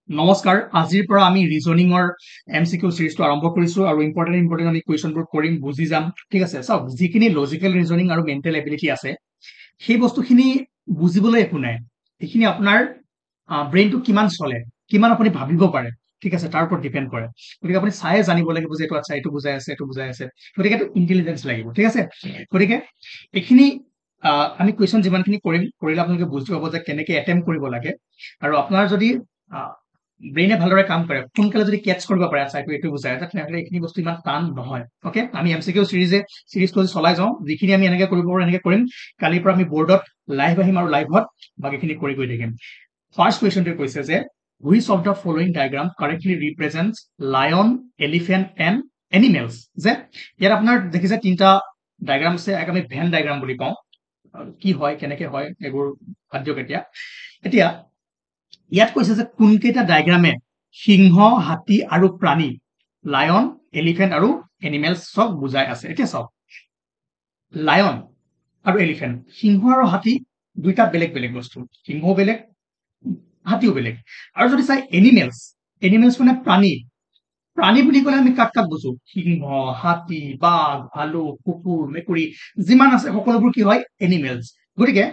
নমস্কাৰ আজিৰ পৰা আমি ৰিজনিংৰ এমসিকিউ সিৰিজটো আৰম্ভ কৰিছো আৰু ইম্পৰ্টেন্ট আমি কুৱেশ্যনবোৰ কৰিম বুজি যাম ঠিক আছে চাওক যিখিনি লজিকেল ৰিজনিং আৰু মেন্টেল এবিলিটি আছে সেই বস্তুখিনি বুজিবলৈ একো নাই এইখিনি আপোনাৰ ব্ৰেইনটো কিমান চলে কিমান আপুনি ভাবিব পাৰে ঠিক আছে তাৰ ওপৰত ডিপেন্ড কৰে গতিকে আপুনি চাই জানিব লাগিব যে এইটো আচ্ছা এইটো বুজাই আছে গতিকে এইটো ইন্টেলিজেন্স লাগিব ঠিক আছে গতিকে এইখিনি আমি কুৱেশ্যন যিমানখিনি কৰিলে আপোনালোকে বুজি পাব যে কেনেকৈ এটেম্প কৰিব লাগে আৰু আপোনাৰ যদি ব্ৰেইনে ভালদৰে কাম কৰে সোনকালে যদি কেটচ কৰিব পাৰে আচ্ছা এইটো বুজাই আছে তেনেহ'লে এইখিনি বস্তু ইমান টান নহয় অ'কে আমি এমচিকিউ সিৰিজটো চলাই যাওঁ যিখিনি আমি এনেকৈ কৰিব পাৰোঁ এনেকৈ কৰিম কালিৰ পৰা আমি বৰ্ডত লাইভ আহিম আৰু লাইভত বাকীখিনি কৰি গৈ থাকিম ফাৰ্ষ্ট কুৱেশ্যনটোৱে কৈছে যে which of the following diagram correctly represents lion elephant and animals যে ইয়াত আপোনাৰ দেখিছে তিনিটা ডায়াগ্ৰাম আছে এক আমি ভেন ডায়াগ্ৰাম বুলি কওঁ কি হয় কেনেকৈ হয় এইবোৰ বাদ দিয়ক এতিয়া ইয়াত কৈছে যে কোনকেইটা ডায়াগ্ৰামে সিংহ হাতী আৰু প্ৰাণী লায়ন এলিফেন্ট আৰু এনিমেলছক বুজাই আছে এতিয়া চাওক লায়ন আৰু এলিফেন্ট সিংহ আৰু হাতী দুইটা বেলেগ বেলেগ বস্তু সিংহও বেলেগ হাতীও বেলেগ আৰু যদি চাই এনিমেলছ মানে প্ৰাণী বুলি ক'লে আমি কাক বুজো সিংহ হাতী বাঘ ভালুক কুকুৰ মেকুৰী যিমান আছে সকলোবোৰ কি হয় এনিমেলছ গতিকে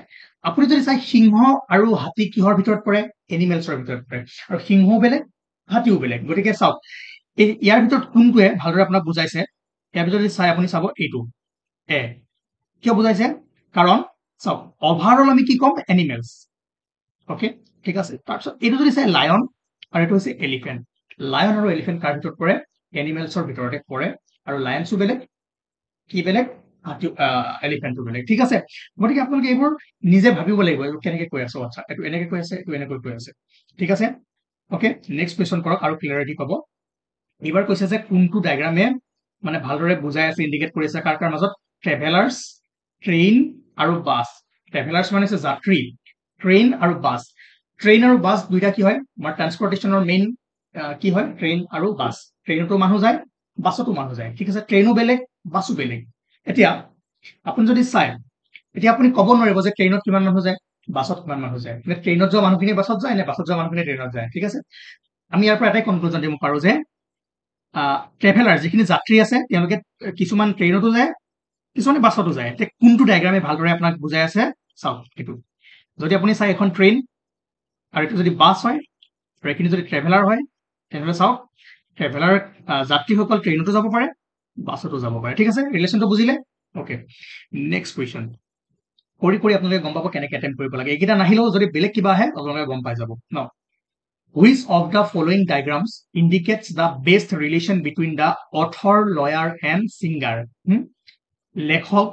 আপুনি যদি চাই সিংহ আৰু হাতী কিহৰ ভিতৰত পৰে এনিমেলছৰ ভিতৰত পৰে আৰু সিংহও বেলেগ হাতীও বেলেগ গতিকে চাওক ইয়াৰ ভিতৰত কোনটোৱে ভালদৰে আপোনাক বুজাইছে ইয়াৰ ভিতৰত যদি চাই আপুনি চাব এইটো এ কিয় বুজাইছে কাৰণ চাওক অভাৰঅল আমি কি ক'ম এনিমেলছ অ'কে ঠিক আছে তাৰপিছত এইটো যদি চাই লায়ন আৰু এইটো হৈছে এলিফেন্ট লায়ন আৰু এলিফেন্ট কাৰ ভিতৰত পৰে এনিমেলছৰ ভিতৰতে পৰে আৰু লায়নছো বেলেগ কি বেলেগ এলিফেন্টটো বেলেগ ঠিক আছে গতিকে আপোনালোকে এইবোৰ নিজে ভাবিব লাগিব এইবোৰ কেনেকৈ কৈ আছো আচ্ছা এইটো এনেকৈ কৈ আছে এইটো এনেকৈ কৈ আছে ঠিক আছে অ'কে নেক্সট কুৱেশ্যন কৰক আৰু ক্লিয়াৰিটি পাব এইবাৰ কৈছে যে কোনটো ডায়াগ্ৰামে মানে ভালদৰে বুজাই আছে ইণ্ডিকেট কৰি আছে কাৰ মাজত ট্ৰেভেলাৰ্ছ ট্ৰেইন আৰু বাছ ট্ৰেভেলাৰ্ছ মানে হৈছে যাত্ৰী ট্ৰেইন আৰু বাছ দুইটা কি হয় আমাৰ ট্ৰান্সপৰ্টেশ্যনৰ মেইন কি হয় ট্ৰেইন আৰু বাছ ট্ৰেইনতো মানুহ যায় বাছতো মানুহ যায় ঠিক আছে ট্ৰেইনো বেলেগ বাছো বেলেগ এতিয়া আপুনি যদি চাই এতিয়া আপুনি ক'ব নোৱাৰিব যে ট্ৰেইনত কিমান মানুহ যায় বাছত কিমান মানুহ যায় নে ট্ৰেইনত যোৱা মানুহখিনি বাছত যায় নে বাছত যোৱা মানুহখিনি ট্ৰেইনত যায় ঠিক আছে আমি ইয়াৰ পৰা এটাই কনক্লুজন দিব পাৰো যে ট্ৰেভেলাৰ যিখিনি যাত্ৰী আছে তেওঁলোকে কিছুমান ট্ৰেইনতো যায় কিছুমানে বাছতো যায় এতিয়া কোনটো ডায়াগ্ৰামে ভালদৰে আপোনাক বুজাই আছে চাওক এইটো যদি আপুনি চাই এখন ট্ৰেইন আৰু এইটো যদি বাছ হয় আৰু এইখিনি যদি ট্ৰেভেলাৰ হয় তেনেহ'লে চাওক ট্ৰেভেলাৰ যাত্ৰীসকল ট্ৰেইনতো যাব পাৰে বাছতো যাব পাৰে ঠিক আছে ৰিলেশ্যনটো বুজিলে অ'কে নেক্সট কুৱেশ্যন কৰি আপোনালোকে গম পাব কেনেকৈ এটেম্প কৰিব লাগে এইকেইটা নাহিলেও যদি বেলেগ কিবা আহে আপোনালোকে গম পাই যাব ন which of the following diagrams indicates the best relation between the author lawyer and singer লেখক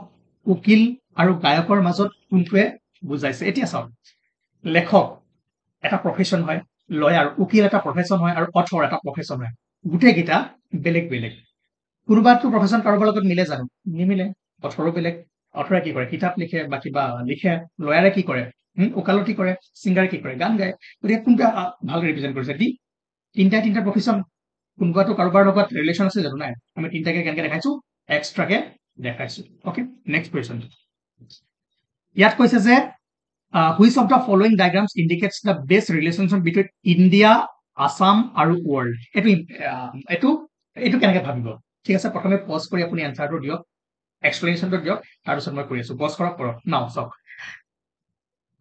উকিল আৰু গায়কৰ মাজত কোনটোৱে বুজাইছে এতিয়া চাওক লেখক এটা প্ৰফেশ্যন হয় লয়াৰ উকিল এটা প্ৰফেশ্যন হয় আৰু অথৰ এটা প্ৰফেশ্যন হয় গোটেইকেইটা বেলেগ বেলেগ কোনোবাটো প্ৰফেশ্যন কাৰোবাৰ লগত মিলে জানো নিমিলে অথৰো বেলেগ অথৰে কি কৰে কিতাপ লিখে বা কিবা লিখে লয়াৰে কি কৰে ওকালতি কৰে ছিংগাৰে কি কৰে গান গায় গতিকে কোনটা ভাল ৰিপ্ৰেজেণ্ট কৰিছে তিনিটা প্ৰফেশ্যন কোনোবাটো কাৰোবাৰ লগত ৰিলেশ্যন আছে জানো নাই আমি তিনিটাকে কেনেকৈ দেখাইছো এক্সট্ৰাকে দেখাইছো অ'কে নেক্সট কুৱেশ্যন ইয়াত কৈছে যে which of the following diagrams indicates the best relationship between India, Assam আৰু world এইটো কেনেকৈ ভাবিব ঠিক আছে প্ৰথমে পজ কৰি আপুনি এনচাৰটো দিয়ক এক্সপ্লেনেশ্যনটো দিয়ক তাৰপিছত মই কৰি আছো পজ কৰক নাও চাওক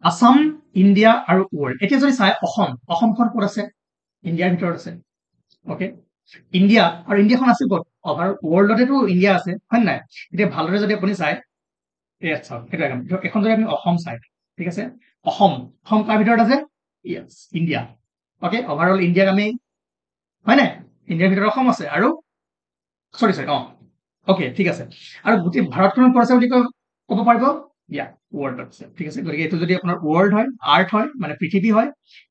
আসাম ইণ্ডিয়া আৰু ৱৰ্ল্ড এতিয়া যদি চাই অসমখন ক'ত আছে ইণ্ডিয়াৰ ভিতৰত আছে অ'কে ইণ্ডিয়া আৰু ইণ্ডিয়াখন আছে ক'ত অভাৰ ৱৰ্ল্ডতেতো ইণ্ডিয়া আছে হয় নাই এতিয়া ভালদৰে যদি আপুনি চাই ইয়াত চাওক সেইটো এখন যদি আমি অসম চাই ঠিক আছে অসম কাৰ ভিতৰত আছে ইয়েছ ইণ্ডিয়া অ'কে অভাৰঅল ইণ্ডিয়াক আমি হয় নাই ইণ্ডিয়াৰ ভিতৰত অসম আছে আৰু চৰি অ'কে ঠিক আছে আৰু গোটেই ভাৰতখনত ক'ত আছে বুলি ক'ব পাৰিব ইয়া ৱৰ্ল্ডত আছে ঠিক আছে গতিকে এইটো যদি আপোনাৰ ৱৰ্ল্ড হয় আৰ্থ হয় মানে পৃথিৱী হয়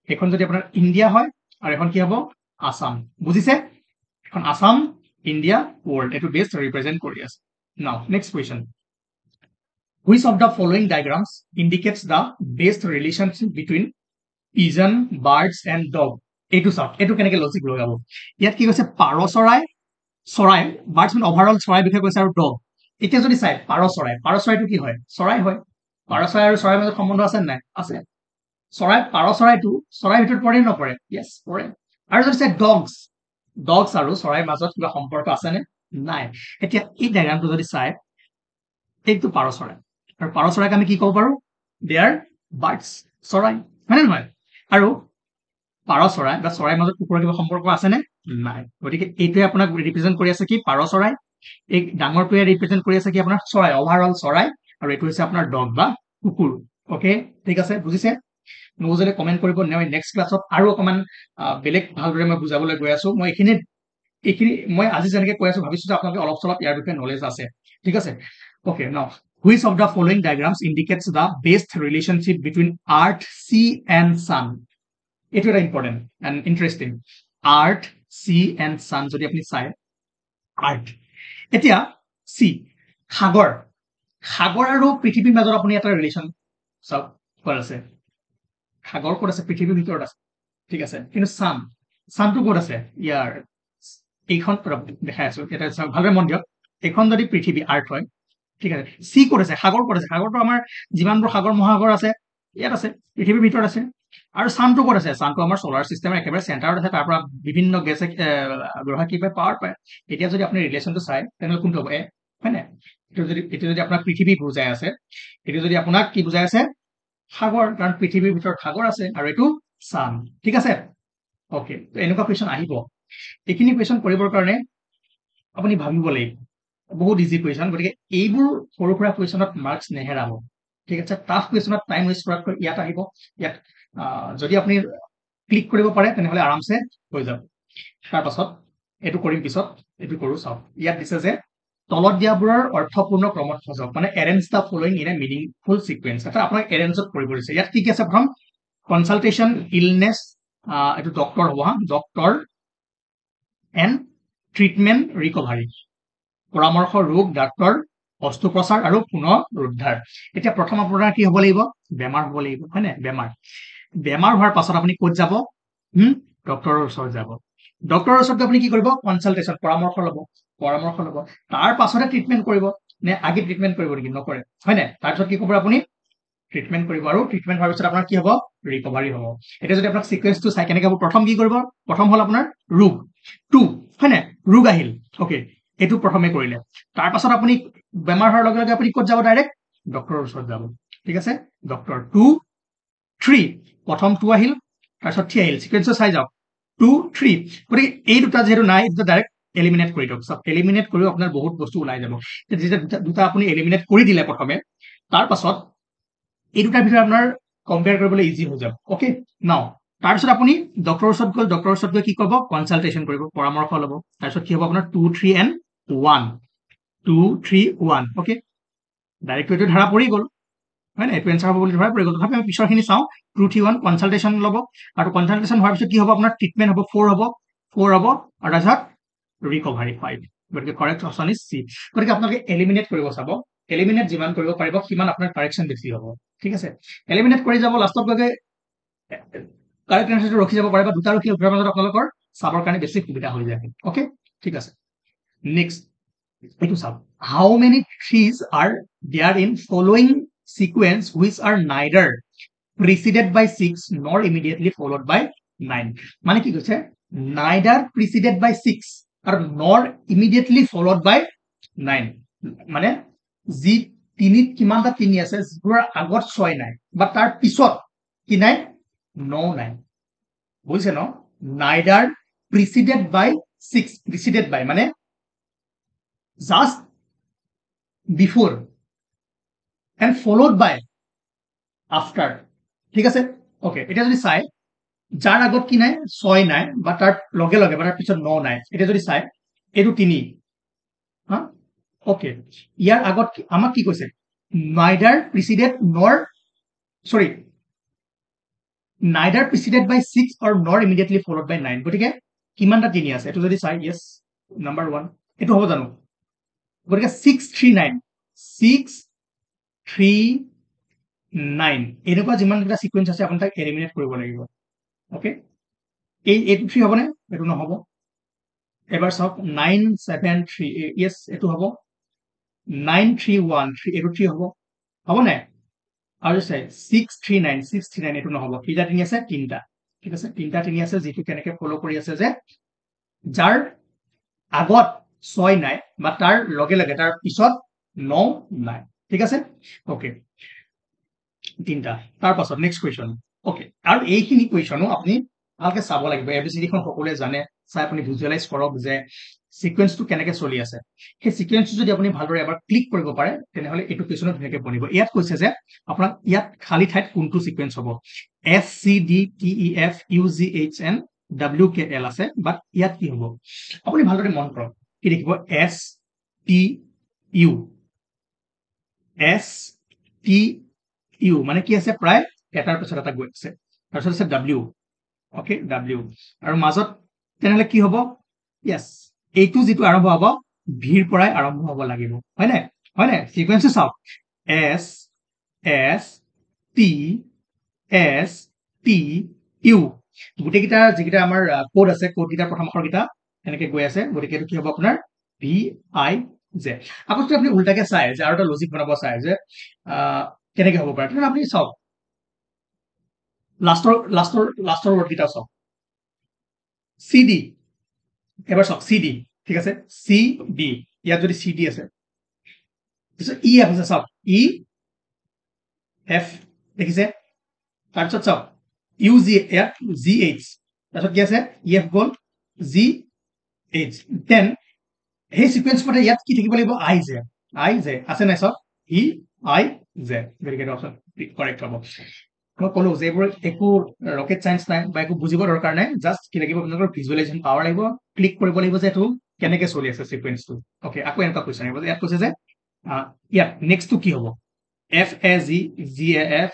এইখন যদি আপোনাৰ ইণ্ডিয়া হয় আৰু এখন কি হ'ব আসাম বুজিছে এখন আসাম ইণ্ডিয়া ৱৰ্ল্ড এইটো বেষ্ট ৰিপ্ৰেজেণ্ট কৰি আছে নাও next question which of the following diagrams indicates the best relationship between pigeon birds and dog এইটো চাওক এইটো কেনেকৈ লজিক লগাব ইয়াত কি কৈছে পাৰ চৰাই বাৰ্ডছ মানে অভাৰঅল চৰাইৰ বিষয়ে কৈছে আৰু ডগ এতিয়া যদি চাই পাৰ চৰাইটো কি হয় চৰাই হয় পাৰ চৰাই আৰু চৰাইৰ মাজত সম্বন্ধ আছে নাই আছে পাৰ চৰাইটো চৰাইৰ ভিতৰত পৰে নপৰে য়েছ পৰে আৰু যদি চাই ডগছ আৰু চৰাইৰ মাজত কিবা সম্পৰ্ক আছেনে নাই এতিয়া এই ডায়াগ্ৰামটো যদি চাই এইটো পাৰ চৰাই আৰু পাৰ চৰাইক আমি কি ক'ব পাৰো দে আৰ বাৰ্ডছ চৰাই হয়নে নহয় আৰু পাৰ চৰাই বা চৰাইৰ মাজত কুকুৰৰ কিবা সম্পৰ্ক আছেনে নাই গতিকে এইটোৱে আপোনাক ৰিপ্ৰেজেণ্ট কৰি আছে কি পাৰ চৰাই এই ডাঙৰটোৱে ৰিপ্ৰেজেণ্ট কৰি আছে কি আপোনাৰ চৰাই অভাৰঅল চৰাই আৰু এইটো হৈছে আপোনাৰ ডগ বা কুকুৰ অকে ঠিক আছে বুজিছে নুবুজিলে কমেণ্ট কৰিব নেক্সট ক্লাছত আৰু অকণমান বেলেগ ভালদৰে মই বুজাবলৈ গৈ আছো মই এইখিনি মই আজি যেনেকৈ কৈ আছো ভাবিছো যে আপোনালোকে অলপ চলপ ইয়াৰ বিষয়ে নলেজ আছে ঠিক আছে অকে নাও which of the following diagrams indicates the best relationship between earth sea and sun এইটো এটা important and interesting earth sea and sun যদি আপুনি চায় আৰ্থ এতিয়া চি সাগৰ আৰু পৃথিৱীৰ মাজত আপুনি এটা ৰিলেশ্যন চাওক ক'ত আছে সাগৰ ক'ত আছে পৃথিৱীৰ ভিতৰত আছে ঠিক আছে কিন্তু ছানটো ক'ত আছে ইয়াৰ এইখন দেখাই আছো এটা ভালদৰে মন দিয়ক এইখন যদি পৃথিৱী আৰ্থ হয় ঠিক আছে চি ক'ত আছে সাগৰ ক'ত আছে সাগৰটো আমাৰ যিমানবোৰ সাগৰ মহাসাগৰ আছে ইয়াত আছে পৃথিৱীৰ ভিতৰত আছে আৰু ছানটো ক'ত আছে ছানটো আমাৰ চলাৰ চিষ্টেমৰ একেবাৰে চেণ্টাৰত আছে তাৰ পৰা বিভিন্ন গেছে গ্ৰহে কি পায় পাৱাৰ পায় এতিয়া যদি আপুনি ৰিলেশ্যনটো চায় তেনেহ'লে কোনটো হ'ব এ হয় নাই এইটো যদি আপোনাক পৃথিৱী বুজাই আছে এইটো যদি আপোনাক কি বুজাই আছে সাগৰ কাৰণ পৃথিৱীৰ ভিতৰত সাগৰ আছে আৰু এইটো ছান ঠিক আছে অকে এনেকুৱা কুৱেশ্যন আহিব এইখিনি কুৱেশ্যন কৰিবৰ কাৰণে আপুনি ভাবিব লাগিব বহুত ইজি কুৱেশ্যন গতিকে এইবোৰ সৰু সুৰা কুৱেশ্যনত মাৰ্কছ নেহেৰাব ঠিক আছে টাফ কুৱেশ্যনত টাইম ৱেষ্ট কৰাতকৈ ইয়াত আহিব ইয়াত যদি আপুনি ক্লিক কৰিব পাৰে তেনেহ'লে আৰামছে হৈ যাব তাৰ পাছত এইটো কৰিম পিছত এইটো কৰোঁ চাওক ইয়াত দিছে যে তলত দিয়াবোৰৰ অৰ্থপূৰ্ণ ক্ৰমত সজাওক মানে arrange the following in a meaningful sequence এটা আপোনাক এৰেঞ্জত কৰিব দিছে ইয়াত কি আছে প্ৰথম কনচালটেশ্যন ইলনেছ এইটো ডক্টৰ হ'ব হা ডক্টৰ এণ্ড ট্ৰিটমেণ্ট ৰিকভাৰী পৰামৰ্শ ৰোগ ডাক্তৰ অস্ত্ৰোপচাৰ আৰু পুনৰুদ্ধাৰ এতিয়া প্ৰথম আপোনাৰ কি হ'ব লাগিব বেমাৰ হ'ব লাগিব হয় নাই বেমাৰ হোৱাৰ পাছত আপুনি ক'ত যাব ডক্টৰৰ ওচৰত যাব ডক্টৰৰ ওচৰত আপুনি কি কৰিব কনচালটেশ্যন পৰামৰ্শ ল'ব তাৰ পাছতে ট্ৰিটমেণ্ট কৰিব নে আগে ট্ৰিটমেণ্ট কৰিব নেকি নকৰে হয় নাই তাৰপিছত কি কৰিব আপুনি ট্ৰিটমেণ্ট কৰিব আৰু ট্ৰিটমেণ্ট হোৱাৰ পিছত আপোনাৰ কি হ'ব ৰিকভাৰী হ'ব এতিয়া যদি আপোনাক সিকুৱেন্সটো চাই কেনেকৈ হ'ব প্ৰথম কি কৰিব প্ৰথম হ'ল আপোনাৰ ৰোগ হয় নাই ৰোগ আহিল অকে এইটো প্ৰথমে কৰিলে তাৰ পাছত আপুনি বেমাৰ হোৱাৰ লগে লগে আপুনি ক'ত যাব ডাইৰেক্ট ডক্টৰৰ ওচৰত যাব ঠিক আছে ডক্টৰ 2 3 প্ৰথম 2 আহিল তাৰপিছত 3 আহিল সিকুৱেন্সটো চাই যাওক 2 3 গতিকে এই দুটা যেহেতু নাই এইটো ডাইৰেক্ট এলিমিনেট কৰি দিয়ক সব এলিমিনেট কৰিও আপোনাৰ বহুত বস্তু ওলাই যাব যেতিয়া দুটা আপুনি এলিমিনেট কৰি দিলে প্ৰথমে তাৰ পাছত এই দুটাৰ ভিতৰত আপোনাৰ কম্পেয়াৰ কৰিবলৈ ইজি হৈ যাব অকে নাও তাৰপিছত আপুনি ডক্টৰৰ ওচৰত গৈ কি কৰিব কনচালটেশ্যন কৰিব পৰামৰ্শ ল'ব তাৰপিছত কি হ'ব আপোনাৰ 2 3 and 1 2 3 1 অকে ডাইৰেক্ট এইটো ধৰা পৰি গ'ল হয় না এইটো এনসাৰ হ'ব বুলি ধৰা পৰি গ'ল তথাপি আমি পিছৰখিনি চাওঁ 2 3 1 কনচালটেশ্যন ল'ব আৰু কনচালটেশ্যন হোৱাৰ পিছত কি হ'ব আপোনাৰ ট্ৰিটমেণ্ট হ'ব 4 হ'ব আৰু তাৰপিছত ৰিকভাৰী 5 গতিকে কাৰেক্ট অপশ্যন ইজ চি গতিকে আপোনালোকে এলিমিনেট কৰিব চাব এলিমিনেট যিমান কৰিব পাৰিব সিমান আপোনাৰ কাৰেকশ্যন বেছি হ'ব ঠিক আছে এলিমিনেট কৰি যাব লাষ্টত গৈ কাৰেক্ট এনসাৰটো ৰখি যাব পাৰে বা দুটা ৰখি উঠাৰ মাজত আপোনালোকৰ চাবৰ কাৰণে বেছি সুবিধা হৈ যায় অকে ঠিক আছে নেক্সট এইটো চাওক how many trees are there in following sequence which are neither preceded by 6 nor immediately followed by 9 মানে কি কৈছে নাইডাৰ preceded by 6 আৰু nor immediately followed by 9 মানে যি তিনিত কিমানটা তিনি আছে যিবোৰৰ আগত 6 নাই বা তাৰ পিছত কি নাই 9 নাই বুজিছে ন neither preceded by 6 preceded by মানে just before and followed by after ঠিক আছে ওকে এটা যদি চাই যাৰ আগত কি নাই 6 নাই বা তাৰ লগে লগে বা তাৰ পিছত 9 নাই এটা যদি চাই এইটো 3 হা ওকে ইয়াৰ আগত আমাক কি কৈছে neither preceded nor sorry neither preceded by 6 or nor immediately followed by 9 গতিকে কিমানটা 3 আছে এটো যদি চাই yes number 1 এটো হ'ব জানো গতিকে 6 3 9 6 3 9 এনেকুৱা যিমান এটা সিকুৱেন্স আছে আপুনি তাক এলিমিনেট কৰিব লাগিব ওকে এই 3 হ'ব নে এটো নহব এবাৰ চাওক 9 7 3 yes এটো হ'ব 9 3 1 3 এটো 3 হ'ব নে আৰু চাই 6 3 9 এটো নহব কিটা তিনি আছে তিনটা ঠিক আছে 3টা 3 আছে যেটো কেনেকে ফলো কৰি আছে যে যাৰ আগত 6 নাই বা তাৰ লগে লগে তাৰ পিছত 9 নাই ঠিক আছে ওকে 3টা তাৰ পাছত নেক্সট কোৱেশ্চন ওকে আৰু এইখিনি কোৱেশ্চনো আপুনি ভালকে চাব লাগিব এবিসিডি খন সকলোৱে জানে চাই আপুনি ভিজুৱেলাইজ কৰক যে সিকোয়েন্সটো কেনেকে চলি আছে সেই সিকোয়েন্সটো যদি আপুনি ভালদৰে এবাৰ ক্লিক কৰিব পাৰে তেনেহলে এইটো কোৱেশ্চনত ধুনীয়াকে বনিব ইয়াত কৈছে যে আপোনাক ইয়াত খালি ঠাইত কোনটো সিকোয়েন্স হ'ব S C D T E F U G H N W K L আছে বাট ইয়াত কি হ'ব আপুনি ভালদৰে মন কৰক কি দেখিব S T U S T U মানে কি আছে প্ৰায় এটাৰ পিছত এটা গৈ আছে তাৰপিছত আছে W ওকে W আৰু মাজত তেনেহলে কি হ'ব yes এইটো যেটো আৰম্ভ হ'ব ভিৰ পৰাই আৰম্ভ হ'ব লাগিব হয় নাই সিকোয়েন্সটো চাওক S S T S T U গুটেকিটা যেকিটা আমাৰ কোড আছে কোড কিটা প্ৰথম অক্ষৰ কিটা এনেকে গৈ আছে গতিকে এটো কি হ'ব আপোনাৰ V I Z আকৌ যদি আপুনি উল্টাকে চাই যে আৰু এটা লজিক বনাব চাই যে কেনেকে হ'ব পাৰে তেনে আপুনি চাওক লাষ্টৰ ওয়াৰ্ড কিটা চাওক CD এবাৰ চাওক CD ঠিক আছে CD ইয়াত যদি CD আছে পিছত EF আছে চাওক EF দেখিছে তাৰপিছত চাওক UG ইয়াত GH তাৰপিছত কি আছে EF গল GH দেন সেই সিকোয়েন্স মতে ইয়াত কি থাকিব লাগিব IJ আছে নাই চাওক EIJ very good option correct হ'ব মই কলো যে এইবোৰ একো ৰকেট সায়েন্স নাই বা একো বুজিব দৰকাৰ নাই জাস্ট কি লাগিব আপোনালোকৰ ভিজুৱেলাইজেশন পাৱাৰ লাগিব ক্লিক কৰিব লাগিব যে এটো কেনেকে চলি আছে সিকোয়েন্সটো ওকে আকৌ এনেকা কোৱেশ্চন আহিব ইয়াত কৈছে যে ইয়াত নেক্সটটো কি হ'ব FAG GAF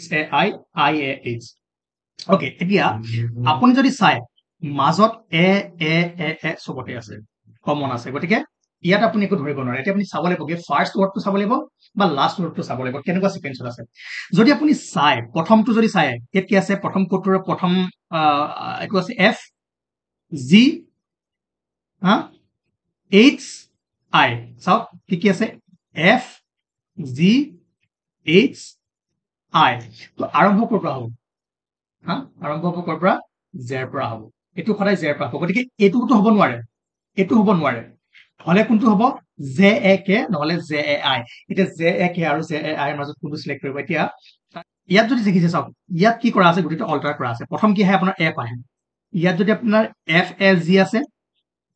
HAI IAH okay এতিয়া আপুনি যদি চাই মাজত এ সবতে আছে কমন আছে গতিকে ইয়াত আপুনি একো ধৰিব নোৱাৰে এতিয়া আপুনি চাব লাগিব কি ফাৰ্স্ট ওয়াৰ্ডটো চাব লাগিব বা লাষ্ট ওয়াৰ্ডটো চাব লাগিব কেনেকুৱা সিকোয়েন্সত আছে যদি আপুনি চাই প্ৰথমটো যদি চাই ইয়াত কি আছে প্ৰথম কোডটোৰ প্ৰথম এটো আছে F G H I চাওক কি আছে F G H I তো আৰম্ভ কৰ পৰা হ'ব আৰম্ভ হ'ব কৰ পৰা জেৰ পৰা হ'ব এটো সদায় জেৰ পৰা হ'ব গতিকে এটোটো হ'ব নোৱাৰে হলে কোনটো হ'ব JAK নহলে JAI এটা JAK আৰু JAI এৰ মাজত কোনটো সিলেক্ট কৰিব এতিয়া ইয়াত যদি দেখিছে চাওক ইয়াত কি কৰা আছে গুটিটো অল্টাৰ কৰা আছে প্ৰথম কি হয় আপোনাৰ F আহে ইয়াত যদি আপোনাৰ FAG আছে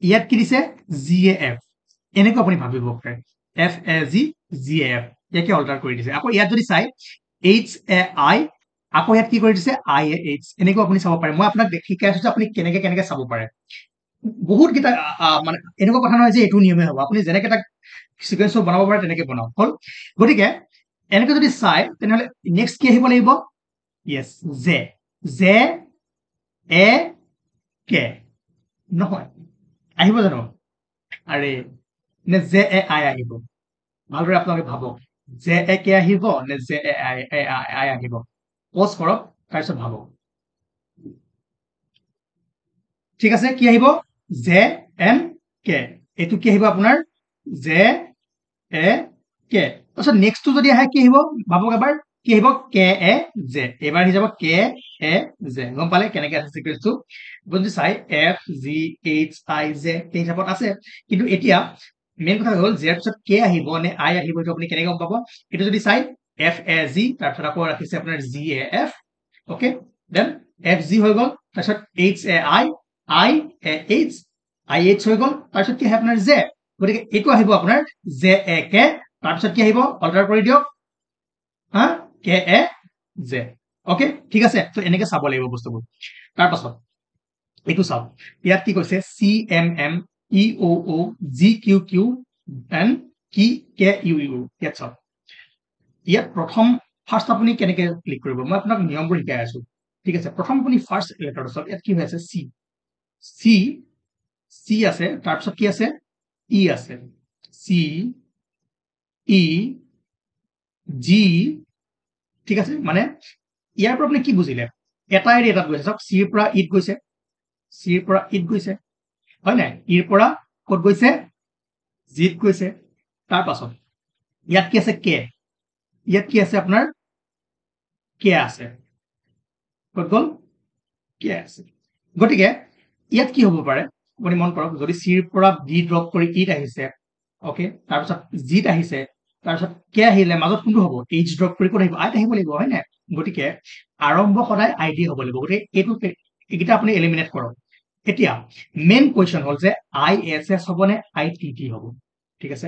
ইয়াত কি দিছে GAF এনেকৈ আপুনি ভাবিব পাৰে FAG GAF ইয়াকে অল্টাৰ কৰি দিছে আকৌ ইয়াত যদি চাই HAI আকৌ ইয়াত কি কৰি দিছে IAH এনেকৈ আপুনি চাব পাৰে মই আপোনাক শিকাই আছো আপুনি কেনেকে চাব পাৰে বহুত কিটা মানে এনেকুৱা কথা নহয় যে এটো নিয়মে হ'ব আপুনি যেনেকে তাক সিকোয়েন্স বনাব পাৰে তেনেকে বনাওক হল গতিকে এনেকৈ যদি চাই তেনেহলে নেক্সট কি আহিব লাগিব yes J A K নহয় আহিব জানো আৰে নে JAI আহিব ভালদৰে আপোনালোকে ভাবক JAK আহিব নে JAI আহিব পজ কৰক তাৰপিছত ভাবক ঠিক আছে কি আহিব JNK এটো কি আহিব আপোনাৰ JAK তাৰপিছত নেক্সটটো যদি আহে কি আহিব ভাবক এবাৰ কি আহিব KAJ এবাৰ আহি যাব KAJ গম পালে কেনেকে আছে সিকোয়েন্সটো যদি চাই FGHIJ এই হিচাপত আছে কিন্তু এতিয়া মেইন কথা হল জেৰ পিছত কে আহিব নে আই আহিব এটো আপুনি কেনেকে গম পাব এটো যদি চাই FAG তাৰপিছত আকৌ ৰাখিছে আপোনাৰ GAF ওকে দেন FG হৈ গল তাৰপিছত HAI IAH IH হৈ গল তাৰপিছত কি হয় আপোনাৰ J গতিকে এটো আহিব আপোনাৰ JAK তাৰপিছত কি আহিব অল্টাৰ কৰি দিয়ক KAJ ওকে ঠিক আছে তো এনেকে চাব লাগিব বস্তুবোৰ তাৰ পাছত এটো চাওক ইয়াত কি কৈছে CMM EOO GQQ and KQU ইয়াত চাওক ইয়াত প্ৰথম ফাৰ্স্ট আপুনি কেনেকে ক্লিক কৰিব মই আপোনাক নিয়মবোৰ শিকাই আছো ঠিক আছে প্ৰথম আপুনি ফাৰ্স্ট লেটাৰটো চাওক ইয়াত কি হৈ আছে C আছে তাৰপিছত কি আছে E আছে C E G ঠিক আছে মানে ইয়াৰ পৰা আপুনি কি বুজিলে এটা এৰি এটাত গৈছে চাওক C ৰ পৰা ইত গৈছে C ৰ পৰা ইত গৈছে হয় নাই ইৰ পৰা কত গৈছে জিত গৈছে তাৰ পাছত ইয়াত কি আছে K ইয়াত কি আছে আপোনাৰ K আছে কত গল কে আছে গতিকে ইয়াত কি হ'ব পাৰে আপুনি মন কৰক যদি চিৰ পৰা ডি ড্ৰপ কৰি ইত আহিছে ওকে তাৰপিছত জিত আহিছে তাৰপিছত কে আহিলে মাজত কোনটো হ'ব এইচ ড্ৰপ কৰি ক'ত আহিব আইত আহিব লাগিব হয় নাই গতিকে আৰম্ভ সদায় আই ডি হ'ব লাগিব গতিকে এইকেইটা আপুনি এলিমিনেট কৰক এতিয়া মেইন কুৱেশ্যন হ'ল যে আই এছ এছ হ'ব নে আই টি টি হ'ব ঠিক আছে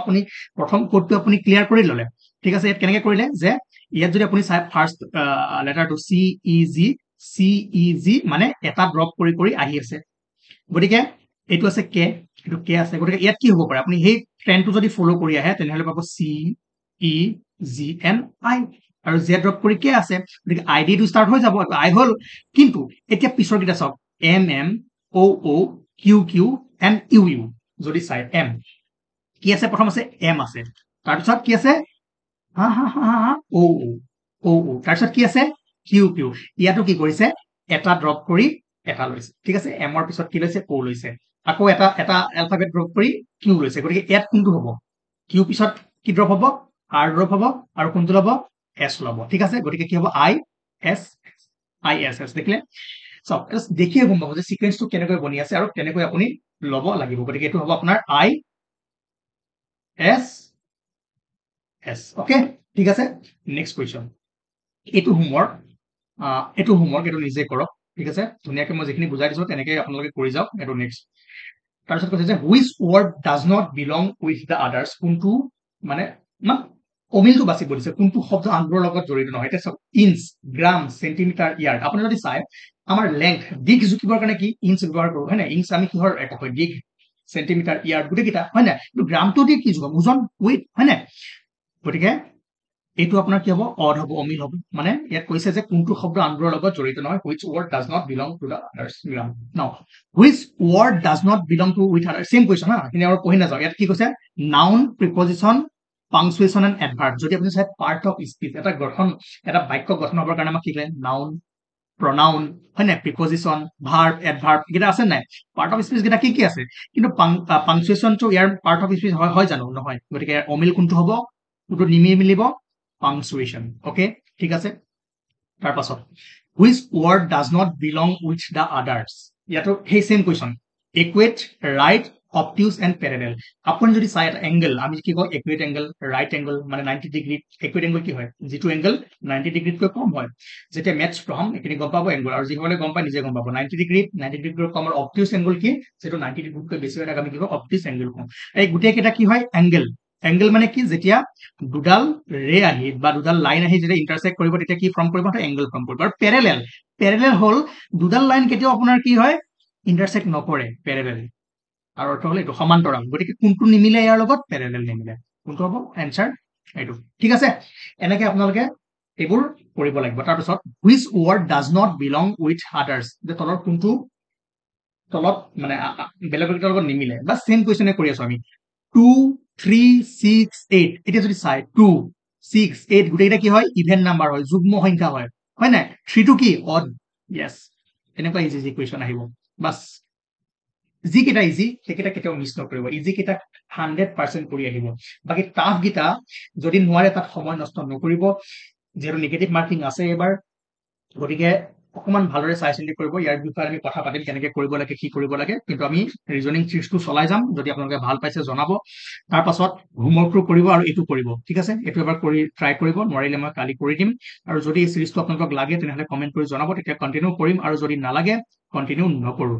আপুনি প্ৰথম কোডটো আপুনি ক্লিয়াৰ কৰি ল'লে ঠিক আছে ইয়াত কেনেকে কৰিলে যে ইয়াত যদি আপুনি চাই ফাৰ্ষ্ট লেটাৰটো চি ই জি মানে এটা ড্ৰপ কৰি কৰি আহি আছে গতিকে এইটো আছে কে এইটো কে আছে গতিকে ইয়াত কি হ'ব পাৰে আপুনি সেই ট্ৰেণ্ডটো যদি ফ'ল' কৰি আহে তেনেহ'লে পাব চি ই জি এন আই আৰু জে ড্ৰপ কৰি কে আছে গতিকে আই ডিটো ষ্টাৰ্ট হৈ যাব আই হ'ল কিন্তু এতিয়া পিছৰ কেইটা চাওক M M O' Q Q N U U যদি চাই এম কি আছে প্ৰথম আছে এম আছে তাৰপিছত কি আছে অ' তাৰপিছত কি আছে কিউ কিউ ইয়াতো কি কৰিছে এটা ড্ৰপ কৰি এটা লৈছে ঠিক আছে এমৰ পিছত কি লৈছে অ' লৈছে আকৌ এটা এলফাবেট ড্ৰপ কৰি কিউ লৈছে গতিকে ইয়াত কোনটো হ'ব কিউ পিছত কি ড্ৰপ হ'ব আৰ ড্ৰপ হ'ব আৰু কোনটো ল'ব এছ ল'ব ঠিক আছে গতিকে কি হ'ব আই এছ এছ দেখিলে চাওক দেখিয়ে গম পাব যে চিকুৱেন্সটো কেনেকৈ বনি আছে আৰু কেনেকৈ আপুনি ল'ব লাগিব গতিকে এইটো হ'ব আপোনাৰ আই এছ এছ অ'কে ঠিক আছে নেক্সট কুৱেশ্যন এইটো হোমৱৰ্ক এইটো নিজে কৰক ঠিক আছে ধুনীয়াকৈ মই যিখিনি বুজাই দিছো তেনেকৈ আপোনালোকে কৰি যাওক এইটো নেক্সট তাৰপিছত কৈছে যে which word does not belong with the others কোনটো মানে অমিলটো বাচিব দিছে কোনটো শব্দ আনবোৰৰ লগত জড়িত নহয় এতিয়া চাওক ইঞ্চ গ্ৰাম চেণ্টিমিটাৰ ইয়াৰ্ড আপুনি যদি চাই আমাৰ লেংথ দিশ জুখিবৰ কাৰণে কি ইঞ্চ ব্যৱহাৰ কৰো হয় নাই ইঞ্চ আমি কিহৰ একক হয় দিশ চেণ্টিমিটাৰ ইয়াৰ্ড গোটেইকেইটা হয় নাই কিন্তু গ্ৰামটো দি কি জুখাম ওজন ৱেইট হয় নাই গতিকে এইটো আপোনাৰ কি হ'ব অড হ'ব অমিল হ'ব মানে ইয়াত কৈছে যে কোনটো শব্দ আনবোৰৰ লগত জড়িত নহয় which word does not belong to the others gram now which word does not belong to with others same question হা এইখিনি আৰু পঢ়ি নাযাওঁ ইয়াত কি কৈছে noun preposition punctuation and adverb যদি আপুনি চাই পাৰ্ট অফ স্পীচ এটা বাক্য গঠন হ'বৰ কাৰণে আমাক কি কৰে নাউন প্ৰনাউন হয় নাই প্ৰিপজিশ্যন ভাৰ্ব এডভাৰ্ব এইকেইটা আছে নাই পাৰ্ট অফ স্পীচ কেইটা কি আছে কিন্তু পাংচুৱেশ্যনটো ইয়াৰ পাৰ্ট অফ স্পীচ হয় জানো নহয় গতিকে অমিল কোনটো হ'ব কোনটো নিমিলিব পাংচুৱেশ্যন অ'কে ঠিক আছে তাৰ পাছত which word does not belong with the others ইয়াতো সেই চেম কুৱেশ্যন ইকুৱেট ৰাইট অবটিউজ এণ্ড পেৰেলেল আপুনি যদি চাই এটা এংগল আমি কি কওঁ ইকুৱেট এংগল ৰাইট এংগল মানে 90 ডিগ্ৰী ইকুৱেট এংগল কি হয় যিটো এংগল 90 ডিগ্ৰীতকৈ কম হয় যেতিয়া মেথছ পঢ়াম এইখিনি গম পাব এংগল আৰু যিসকলে গম পায় নিজে গম পাব 90 ডিগ্ৰীতকৈ কম আৰু অবটিউজ এংগল কি যিটো 90 ডিগ্ৰীতকৈ বেছি হয় তাক আমি কি কওঁ অবটিউজ এংগল কওঁ এই গোটেই কেইটা কি হয় এংগল মানে কি যেতিয়া দুডাল ৰে আহি বা দুডাল লাইন আহি যেতিয়া ইণ্টাৰচেক্ট কৰিব তেতিয়া কি ফৰ্ম কৰিব এংগল ফৰ্ম কৰিব আৰু পেৰেলেল হ'ল দুডাল লাইন কেতিয়াও আপোনাৰ কি হয় ইণ্টাৰচেক্ট নকৰে পেৰেলেল আৰু অৰ্থ হ'ল এইটো সমান্তৰাল গতিকে কোনটো নিমিলে ইয়াৰ লগত পেৰেলেল নিমিলে কোনটো হ'ব এনচাৰ এইটো ঠিক আছে এনেকে আপোনালোকে এইবোৰ কৰিব লাগিব তাৰপিছত which word does not belong with others যে তলৰ কোনটো তলত মানে বেলেগৰ লগত নিমিলে বা চেম কুৱেশ্যনে কৰি আছো আমি 2 3 6 8 এতিয়া যদি চাই 2 6 8 গোটেইকেইটা কি হয় ইভেন নাম্বাৰ হয় যুগ্ম সংখ্যা হয় নাই 3 টো কি অড ইয়েছ এনেকুৱা ইজি কুৱেশ্যন আহিব বাছ যিকেইটা ইজি সেইকেইটা কেতিয়াও মিছ নকৰিব ইজি কেইটা 100% কৰি আহিব বাকী টাফ কেইটা যদি নোৱাৰে তাত সময় নষ্ট নকৰিব যিহেতু নিগেটিভ মাৰ্কিং আছে এবাৰ গতিকে অকমান ভালদৰে চাই চিন্তি কৰিব ইয়াৰ বিষয়ে আমি কথা পাতিম কেনেকে কৰিব লাগে কি কৰিব লাগে কিন্তু আমি ৰিজনিং চিৰিজটো চলাই যাম যদি আপোনালোকে ভাল পাইছে জনাব তাৰ পাছত হোমৱৰ্কটো কৰিব আৰু এইটো কৰিব ঠিক আছে এইটো এবাৰ কৰি ট্ৰাই কৰিব নোৱাৰিলে মই কালি কৰি দিম আৰু যদি এই চিৰিজটো আপোনালোকক লাগে তেনেহ'লে কমেণ্ট কৰি জনাব তেতিয়া কণ্টিনিউ কৰিম আৰু যদি নালাগে কণ্টিনিউ নকৰো